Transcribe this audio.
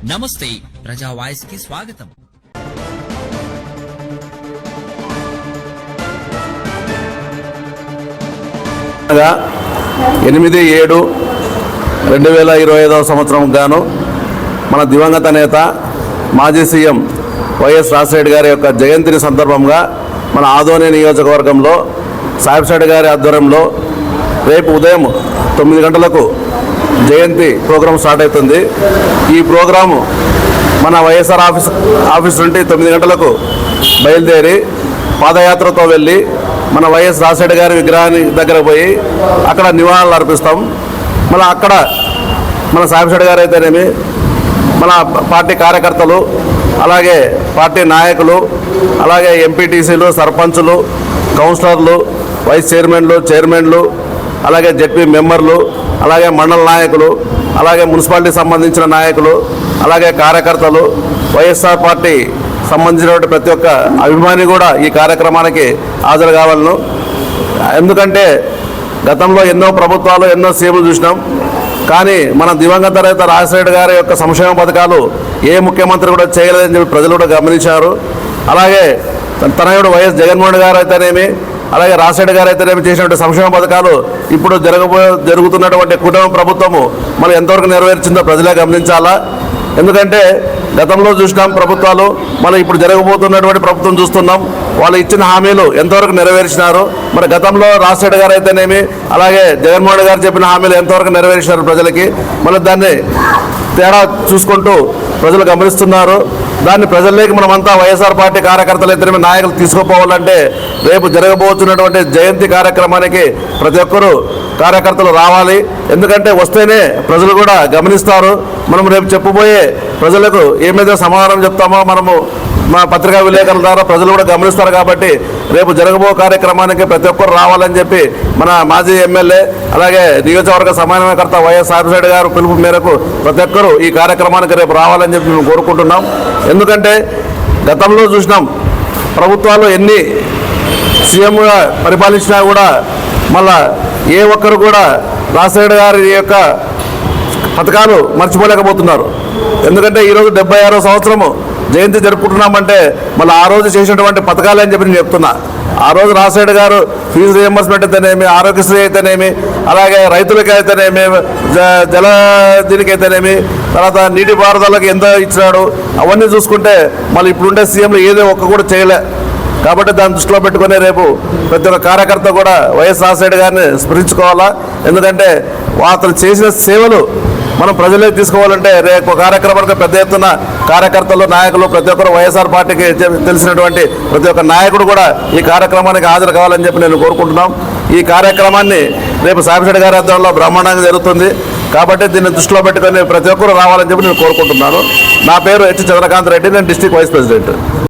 నమస్తే ప్రజా వాయిస్ కి స్వాగతం. గా 8/7/2025 సంవత్సరం గాను మన దివంగత నేత మాజీ సీఎం వైఎస్ రాజశేఖర్ గారి యొక్క జయంతిని సందర్భంగా మన ఆదోని నియోజకవర్గంలో సాయిబ్ గారి ఆధ్వర్యంలో రేపు ఉదయం 9 గంటలకు జయంతి ప్రోగ్రాం స్టార్ట్ అవుతుంది. ఈ ప్రోగ్రాము మన వైఎస్ఆర్ ఆఫీస్ నుండి 9 గంటలకు బయలుదేరి పాదయాత్రతో వెళ్ళి మన వైఎస్ రాజశేఖర్ గారి విగ్రహాన్ని దగ్గర పోయి అక్కడ నివాళులు అర్పిస్తాం. మళ్ళీ అక్కడ మన సాయిబ్ గారు అయితేనేమి మన పార్టీ కార్యకర్తలు, అలాగే పార్టీ నాయకులు, అలాగే ఎంపీటీసీలు, సర్పంచులు, కౌన్సిలర్లు, వైస్ చైర్మన్లు, అలాగే జెడ్పీ మెంబర్లు, అలాగే మండల నాయకులు, అలాగే మున్సిపాలిటీకి సంబంధించిన నాయకులు, అలాగే కార్యకర్తలు, వైఎస్ఆర్ పార్టీ సంబంధించినటువంటి ప్రతి ఒక్క అభిమాని కూడా ఈ కార్యక్రమానికి హాజరు కావాలను. ఎందుకంటే గతంలో ఎన్నో ప్రభుత్వాలు, ఎన్నో సీఎంలు చూసినాం. కానీ మన దివంగత నేత రాజశేఖర్ గారి యొక్క సంక్షేమ పథకాలు ఏ ముఖ్యమంత్రి కూడా చేయలేదని చెప్పి ప్రజలు కూడా గమనించారు. అలాగే తనయుడు వైఎస్ జగన్మోహన్ గారు అయితేనేమి, అలాగే రాజశేఖర్ గారు అయితేనేమి చేసినటువంటి సంక్షేమ పథకాలు ఇప్పుడు జరుగుతున్నటువంటి కుటుంబ ప్రభుత్వము మనం ఎంతవరకు నెరవేర్చిందో ప్రజలే గమనించాలా. ఎందుకంటే గతంలో చూసినాం ప్రభుత్వాలు, మళ్ళీ ఇప్పుడు జరగబోతున్నటువంటి ప్రభుత్వం చూస్తున్నాం. వాళ్ళు ఇచ్చిన హామీలు ఎంతవరకు నెరవేర్చినారు, మరి గతంలో రాజశేఖర్ గారు అయితేనేమి, అలాగే జగన్మోహన్ గారు చెప్పిన హామీలు ఎంతవరకు నెరవేర్చినారు ప్రజలకి, మళ్ళీ దాన్ని తేడా చూసుకుంటూ ప్రజలు గమనిస్తున్నారు. దాన్ని ప్రజల్లోకి మనమంతా వైఎస్ఆర్ పార్టీ కార్యకర్తలు ఇద్దరు నాయకులు తీసుకుపోవాలంటే రేపు జరగబోతున్నటువంటి జయంతి కార్యక్రమానికి ప్రతి ఒక్కరూ కార్యకర్తలు రావాలి. ఎందుకంటే వస్తేనే ప్రజలు కూడా గమనిస్తారు. మనం రేపు చెప్పబోయే ప్రజలకు ఏమైతే సమాధానం చెప్తామో మనము మా పత్రికా విలేకరుల ద్వారా ప్రజలు కూడా గమనిస్తారు. కాబట్టి రేపు జరగబో కార్యక్రమానికి ప్రతి ఒక్కరు రావాలని చెప్పి మన మాజీ ఎమ్మెల్యే, అలాగే నియోజకవర్గ సమన్వయకర్త వైఎస్ రాజశేఖర్ గారు పిలుపు మేరకు ప్రతి ఒక్కరూ ఈ కార్యక్రమానికి రేపు రావాలని చెప్పి మేము కోరుకుంటున్నాం. ఎందుకంటే గతంలో చూసినాం ప్రభుత్వాలు ఎన్ని సీఎంగా పరిపాలించినా కూడా మళ్ళా ఏ ఒక్కరు కూడా రాజశేఖర్ గారి యొక్క పథకాలు మర్చిపోలేకపోతున్నారు. ఎందుకంటే ఈరోజు 76వ సంవత్సరము జయంతి జరుపుకుంటున్నామంటే మళ్ళీ ఆ రోజు చేసినటువంటి పథకాలు అని చెప్పి నేను చెప్తున్నా. ఆ రోజు రాజశేఖర్ గారు ఫీజు రియంబర్స్మెంట్ అయితేనేమి, ఆరోగ్యశ్రీ అయితేనేమి, అలాగే రైతులకి అయితేనేమి, జల దీనికి అయితేనేమి, తర్వాత నీటిపారుదలకి ఎంత ఇచ్చినాడు అవన్నీ చూసుకుంటే మళ్ళీ ఇప్పుడుండే సీఎంలు ఏదో ఒక్క కూడా చేయలే. కాబట్టి దాన్ని దృష్టిలో పెట్టుకుని రేపు ప్రతి ఒక్క కార్యకర్త కూడా వైఎస్ రాజశేఖర్ గారిని స్మరించుకోవాలా. ఎందుకంటే అతను చేసిన సేవలు మనం ప్రజలకు తీసుకోవాలంటే రేపు కార్యక్రమానికి పెద్ద ఎత్తున కార్యకర్తలు, నాయకులు ప్రతి ఒక్కరు వైఎస్ఆర్ పార్టీకి తెలిసినటువంటి ప్రతి ఒక్క నాయకుడు కూడా ఈ కార్యక్రమానికి హాజరు కావాలని చెప్పి నేను కోరుకుంటున్నాం. ఈ కార్యక్రమాన్ని రేపు సాయిబ్ గారి ఆధ్వర్యంలో బ్రహ్మాండంగా జరుగుతుంది. కాబట్టి దీన్ని దృష్టిలో పెట్టుకొని ప్రతి ఒక్కరు రావాలని చెప్పి నేను కోరుకుంటున్నాను. నా పేరు హెచ్ చంద్రకాంత్ రెడ్డి, నేను డిస్ట్రిక్ట్ వైస్ ప్రెసిడెంట్.